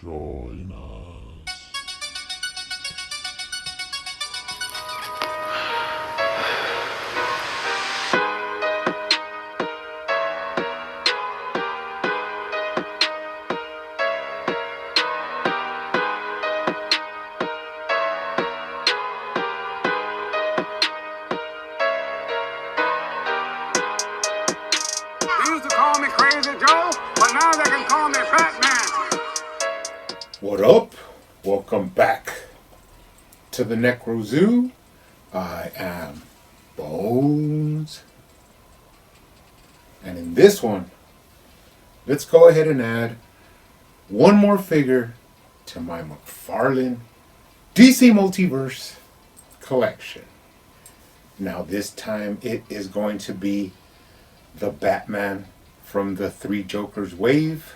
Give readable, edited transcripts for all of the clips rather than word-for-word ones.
Join us. They used to call me Crazy Joe, but now they can call me Batman. What up? Welcome back to the Necro Zoo. I am Bones. And in this one, let's go ahead and add one more figure to my McFarlane DC Multiverse collection. Now this time it is going to be the Batman from the 3Jokers wave.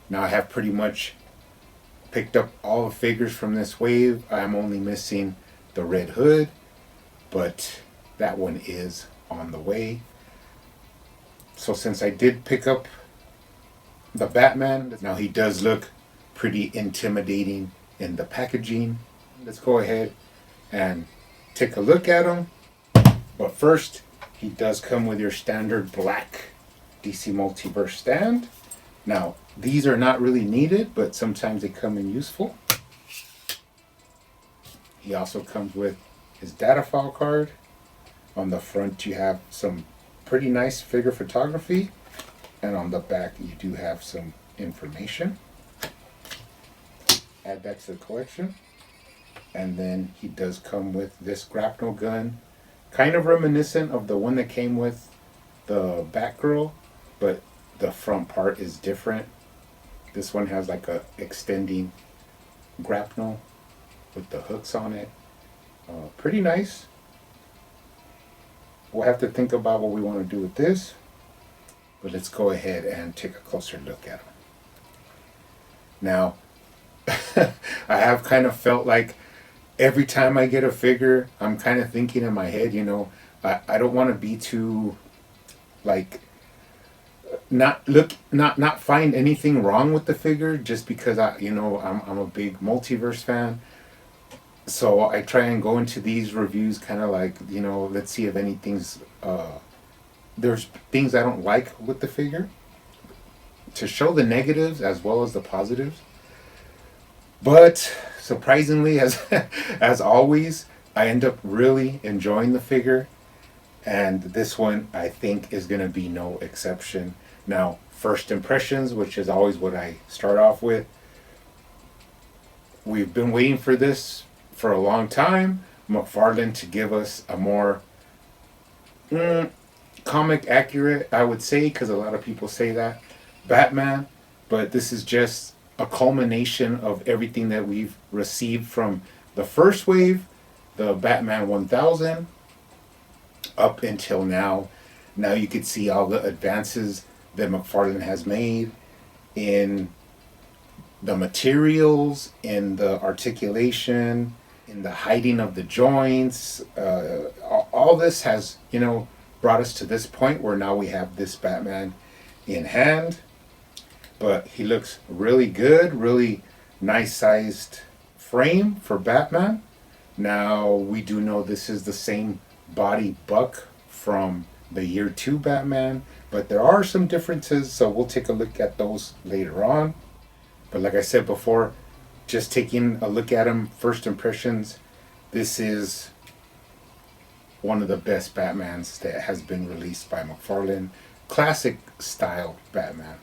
Now I have pretty much picked up all the figures from this wave. I'm only missing the Red Hood, but that one is on the way. So since I did pick up the Batman, now he does look pretty intimidating in the packaging. Let's go ahead and take a look at him. But first, he does come with your standard black DC Multiverse stand. Now, these are not really needed, but sometimes they come in useful. He also comes with his data file card. On the front, you have some pretty nice figure photography. And on the back, you do have some information. Add that to the collection. And then he does come with this grapnel gun. Kind of reminiscent of the one that came with the Batgirl, but the front part is different. This one has like a extending grapnel with the hooks on it. Pretty nice. We'll have to think about what we want to do with this, but let's go ahead and take a closer look at them. Now, I have kind of felt like every time I get a figure, I'm kind of thinking in my head, I don't want to be too, like, not find anything wrong with the figure just because I'm a big multiverse fan. So I try and go into these reviews kind of like, let's see if anything's there's things I don't like with the figure, to show the negatives as well as the positives. But surprisingly, as always, I end up really enjoying the figure, and this one I think is going to be no exception. Now, first impressions, which is always what I start off with. We've been waiting for this for a long time. McFarlane to give us a more comic accurate, I would say, because a lot of people say that, Batman. But this is just a culmination of everything that we've received from the first wave, the Batman 1000, up until now. Now you could see all the advances that McFarlane has made in the materials, in the articulation, in the hiding of the joints. All this has, brought us to this point where now we have this Batman in hand. But he looks really good, really nice sized frame for Batman. Now we do know this is the same body buck from the year 2 Batman, but there are some differences, so we'll take a look at those later on. But like I said before, just taking a look at him, first impressions, this is one of the best Batmans that has been released by McFarlane. Classic style Batman.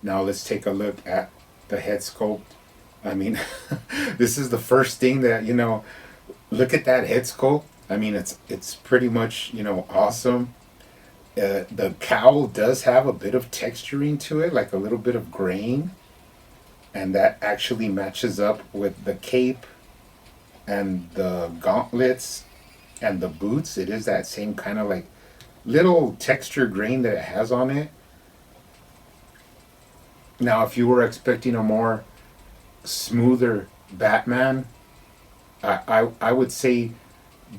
Now let's take a look at the head sculpt. I mean, this is the first thing that, look at that head sculpt. I mean, it's pretty much, awesome. The cowl does have a bit of texturing to it, like a little bit of grain. And that actually matches up with the cape and the gauntlets and the boots. It is that same kind of like little texture grain that it has on it. Now, if you were expecting a more smoother Batman, I would say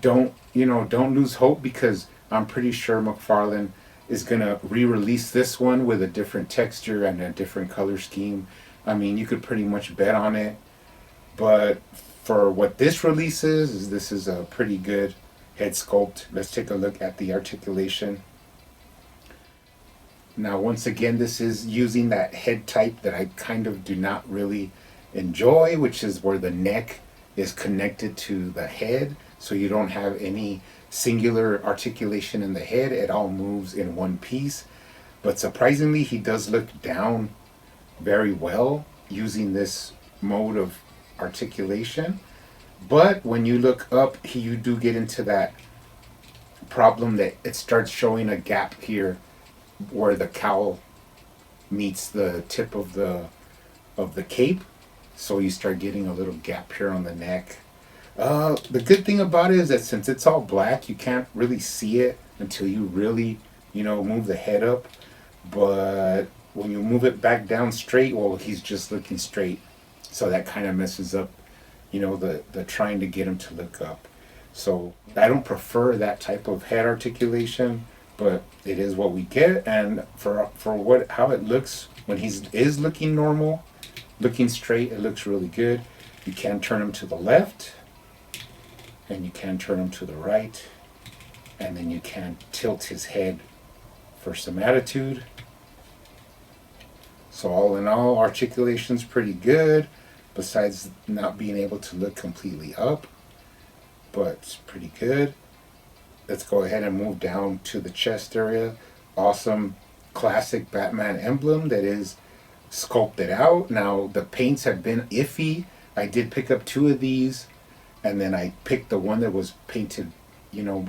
don't lose hope, because I'm pretty sure McFarlane is gonna re-release this one with a different texture and a different color scheme, I mean, you could pretty much bet on it. But for what this release is this is a pretty good head sculpt. Let's take a look at the articulation. Now, once again, this is using that head type that I kind of do not really enjoy, which is where the neck is connected to the head. So you don't have any singular articulation in the head. It all moves in one piece. But surprisingly, he does look down very well using this mode of articulation. But when you look up, you do get into that problem that it starts showing a gap here where the cowl meets the tip of the cape. So you start getting a little gap here on the neck. The good thing about it is that since it's all black, you can't really see it until you really, move the head up. But when you move it back down straight, well, he's just looking straight. So that kind of messes up, the trying to get him to look up. So I don't prefer that type of head articulation, but it is what we get. And for how it looks when he is looking normal, looking straight, it looks really good. You can turn him to the left, and you can turn him to the right, and then you can tilt his head for some attitude. So all in all, articulation's pretty good, besides not being able to look completely up, but it's pretty good. Let's go ahead and move down to the chest area. Awesome classic Batman emblem that is sculpted out. Now, the paints have been iffy. I did pick up 2 of these, and then I picked the one that was painted,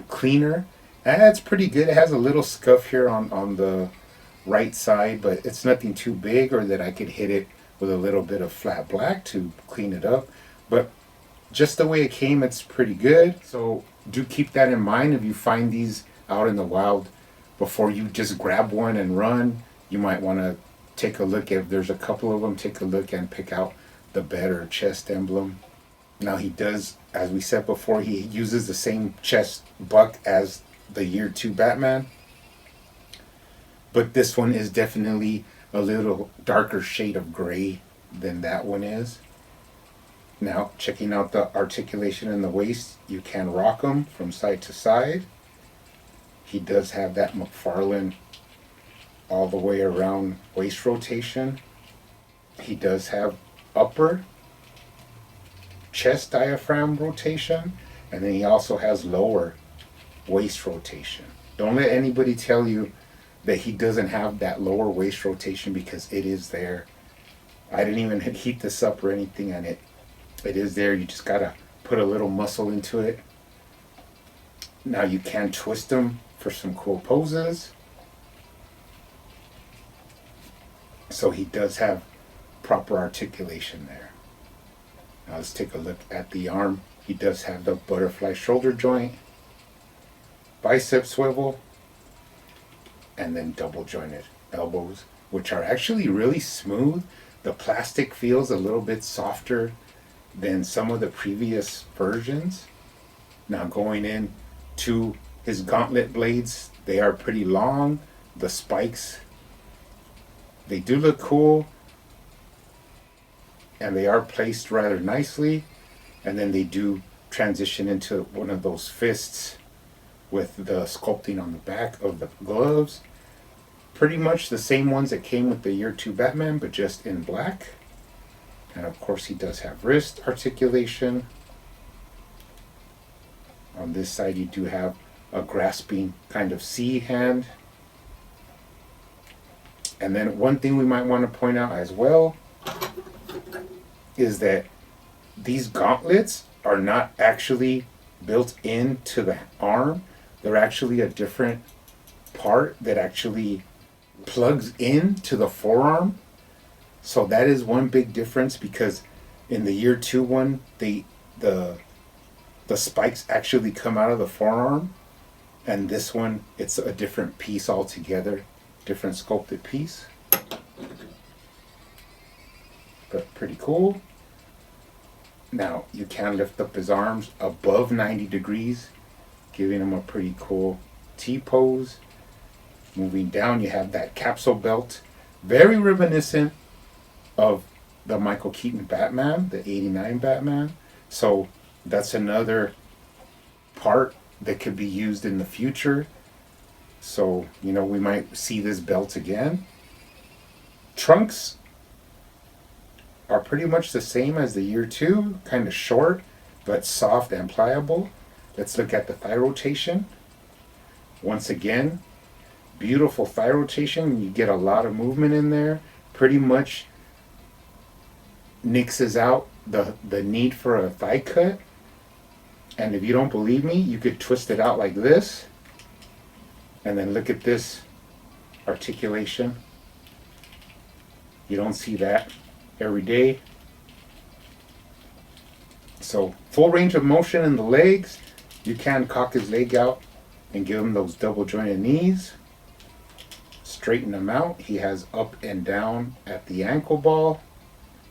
cleaner. And it's pretty good. It has a little scuff here on the right side, but it's nothing too big, or that I could hit it with a little bit of flat black to clean it up. But just the way it came, it's pretty good. So do keep that in mind if you find these out in the wild. Before you just grab one and run, you might want to take a look. If there's a couple of them, take a look and pick out the better chest emblem. Now, he does, as we said before, he uses the same chest buck as the Year 2 Batman. But this one is definitely a little darker shade of gray than that one is. Now, checking out the articulation in the waist, you can rock them from side to side. He does have that McFarlane all the way around waist rotation. He does have upper chest diaphragm rotation, and then he also has lower waist rotation. Don't let anybody tell you that he doesn't have that lower waist rotation, because it is there. I didn't even heat this up or anything, and it is there. You just gotta put a little muscle into it. Now, you can twist them for some cool poses. So he does have proper articulation there. Now let's take a look at the arm. He does have the butterfly shoulder joint, bicep swivel, and then double jointed elbows, which are actually really smooth. The plastic feels a little bit softer than some of the previous versions. Now, going in to his gauntlet blades, they are pretty long. The spikes, they do look cool, and they are placed rather nicely. And then they do transition into one of those fists with the sculpting on the back of the gloves. Pretty much the same ones that came with the Year 2 Batman, but just in black. And of course, he does have wrist articulation. On this side, you do have a grasping kind of C hand. And then one thing we might want to point out as well is that these gauntlets are not actually built into the arm. They're actually a different part that actually plugs into the forearm. So that is one big difference, because in the Year 2 one, the spikes actually come out of the forearm, and this one, it's a different piece altogether, different sculpted piece. But pretty cool. Now, you can lift up his arms above 90 degrees, giving him a pretty cool T-pose. Moving down, you have that capsule belt, very reminiscent of the Michael Keaton Batman, the 89 Batman. So that's another part that could be used in the future. So, you know, we might see this belt again. Trunks are pretty much the same as the year 2, kind of short, but soft and pliable. Let's look at the thigh rotation. Once again, beautiful thigh rotation. You get a lot of movement in there. Pretty much nixes out the need for a thigh cut. And if you don't believe me, you could twist it out like this. And then look at this articulation. You don't see that every day. So full range of motion in the legs. You can cock his leg out and give him those double jointed knees. Straighten them out. He has up and down at the ankle ball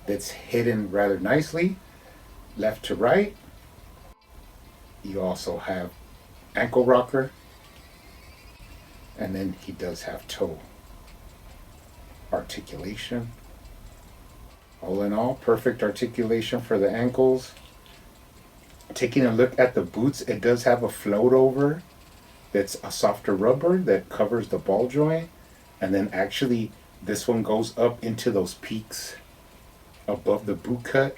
that's hidden rather nicely. Left to right. You also have ankle rocker. And then he does have toe articulation. All in all, perfect articulation for the ankles. Taking a look at the boots, it does have a float over that's a softer rubber that covers the ball joint. And then actually this one goes up into those peaks above the boot cut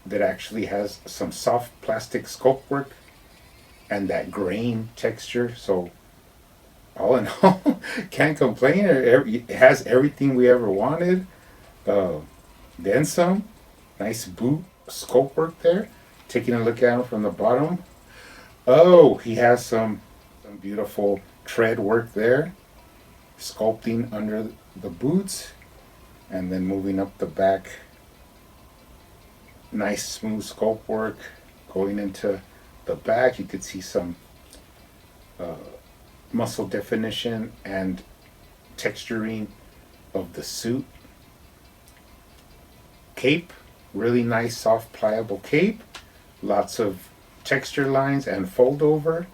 that actually has some soft plastic sculpt work and that grain texture. So all in all, can't complain. It has everything we ever wanted. Then some. Nice boot sculpt work there. Taking a look at him from the bottom. Oh, he has some beautiful tread work there. Sculpting under the boots. And then moving up the back. Nice smooth sculpt work. Going into the back, you could see some muscle definition and texturing of the suit. Cape, really nice soft pliable cape. Lots of texture lines and fold over.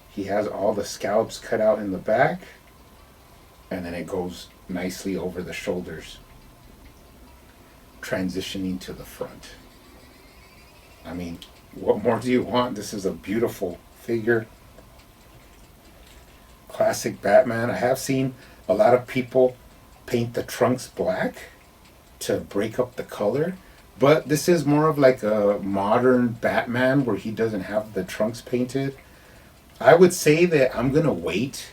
He has all the scallops cut out in the back. And then it goes nicely over the shoulders. Transitioning to the front. I mean, what more do you want? This is a beautiful figure. Classic Batman. I have seen a lot of people paint the trunks black to break up the color, but this is more of like a modern Batman where he doesn't have the trunks painted. I would say that I'm gonna wait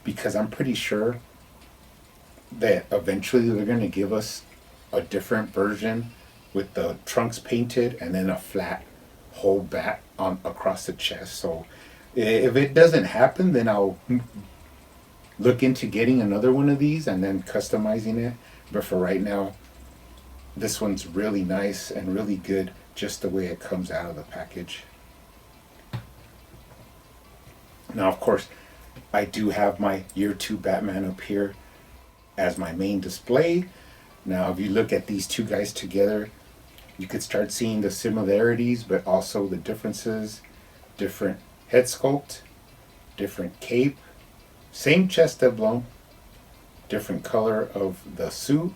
because I'm pretty sure that eventually they're gonna give us a different version with the trunks painted and then a flat whole bat on across the chest. So if it doesn't happen, then I'll look into getting another one of these and then customizing it. But for right now, this one's really nice and really good just the way it comes out of the package. Now, of course, I do have my year 2 Batman up here as my main display. Now, if you look at these two guys together, you could start seeing the similarities, but also the differences. Different head sculpt, different cape, same chest doubloon, different color of the suit.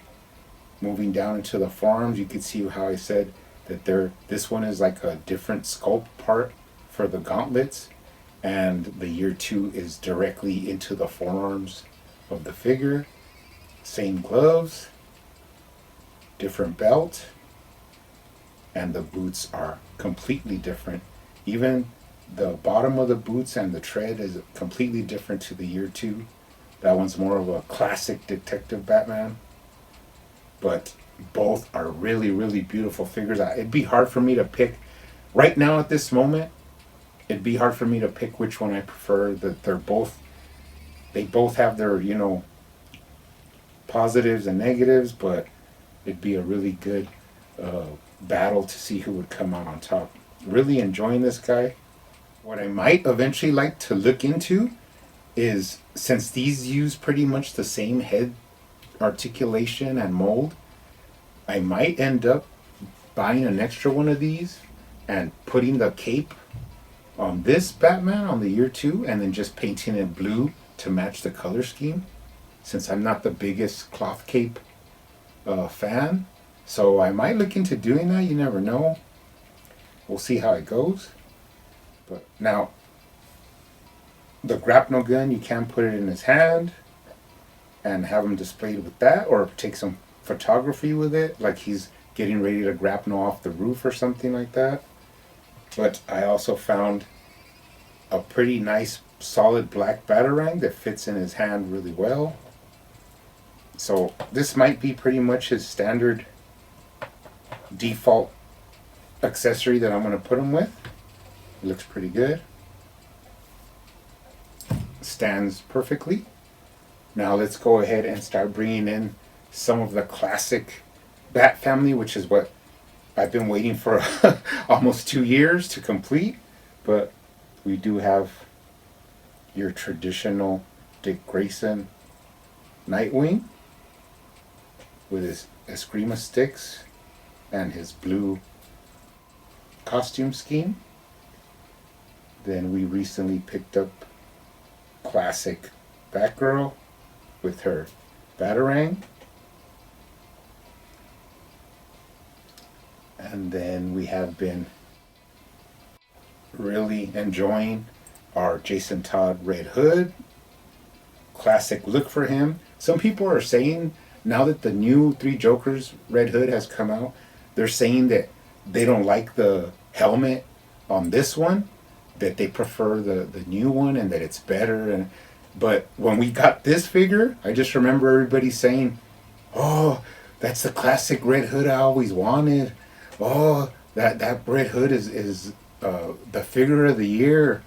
Moving down into the forearms, you can see how I said that this one is like a different sculpt part for the gauntlets, and the year 2 is directly into the forearms of the figure. Same gloves, different belt, and the boots are completely different. Even the bottom of the boots and the tread is completely different to the year 2. That one's more of a classic detective Batman. But both are really, really beautiful figures. It'd be hard for me to pick right now at this moment. It'd be hard for me to pick which one I prefer. That they both have their, you know, positives and negatives, but it'd be a really good battle to see who would come out on top. Really enjoying this guy. What I might eventually like to look into is, since these use pretty much the same head articulation and mold, I might end up buying an extra one of these and putting the cape on this Batman on the year 2 and then just painting it blue to match the color scheme, since I'm not the biggest cloth cape fan. So I might look into doing that. You never know. We'll see how it goes. But now, the grapnel gun, you can put it in his hand and have him displayed with that, or take some photography with it, like he's getting ready to grapnel off the roof or something like that. But I also found a pretty nice solid black batarang that fits in his hand really well. So this might be pretty much his standard default accessory that I'm going to put him with. It looks pretty good. Stands perfectly. Now let's go ahead and start bringing in some of the classic Bat family, which is what I've been waiting for almost 2 years to complete. But we do have your traditional Dick Grayson Nightwing with his Eskrima sticks and his blue costume scheme. Then we recently picked up classic Batgirl with her Batarang. And then we have been really enjoying our Jason Todd Red Hood. Classic look for him. Some people are saying, now that the new 3Jokers Red Hood has come out, they're saying that they don't like the helmet on this one, that they prefer the new one and that it's better. But when we got this figure, I just remember everybody saying, oh, that's the classic Red Hood I always wanted. Oh, that Red Hood is the figure of the year.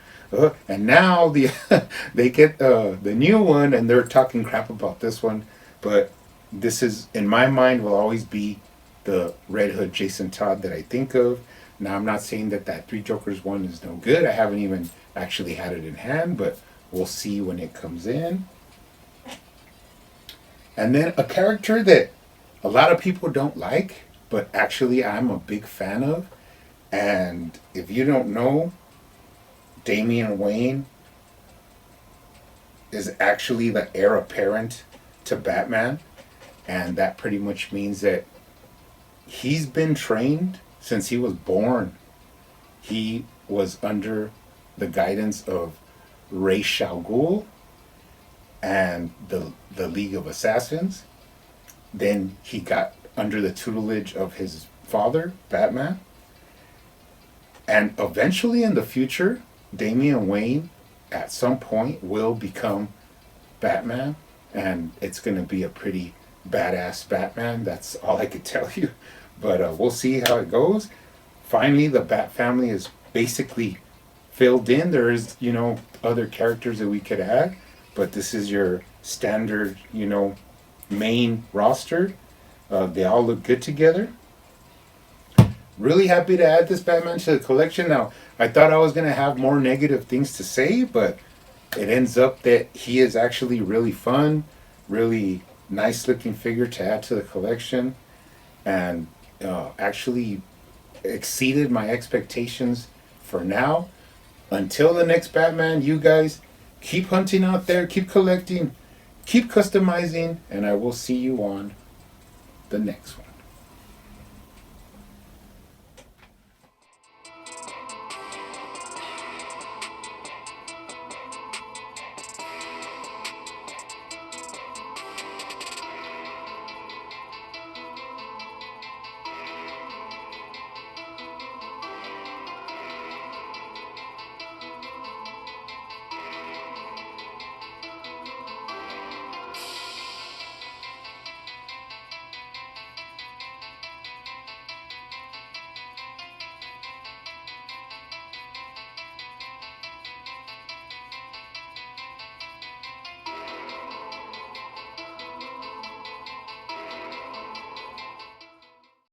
And now they get the new one and they're talking crap about this one. But this is, in my mind, will always be the Red Hood Jason Todd that I think of. Now, I'm not saying that 3Jokers one is no good. I haven't even actually had it in hand, but we'll see when it comes in. And then a character that a lot of people don't like, but actually I'm a big fan of. And if you don't know, Damian Wayne is actually the heir apparent to Batman. And that pretty much means that he's been trained since he was born. He was under the guidance of Ra's al Ghul and the League of Assassins. Then he got under the tutelage of his father, Batman. And eventually in the future, Damian Wayne at some point will become Batman. And it's going to be a pretty badass Batman. That's all I could tell you. But we'll see how it goes. Finally, the Bat family is basically filled in. There is, other characters that we could add. But this is your standard, main roster. They all look good together. Really happy to add this Batman to the collection. Now, I thought I was going to have more negative things to say, but it ends up that he is actually really fun, really nice looking figure to add to the collection, and actually exceeded my expectations for now. Until the next Batman, you guys keep hunting out there, keep collecting, keep customizing, and I will see you on the next one.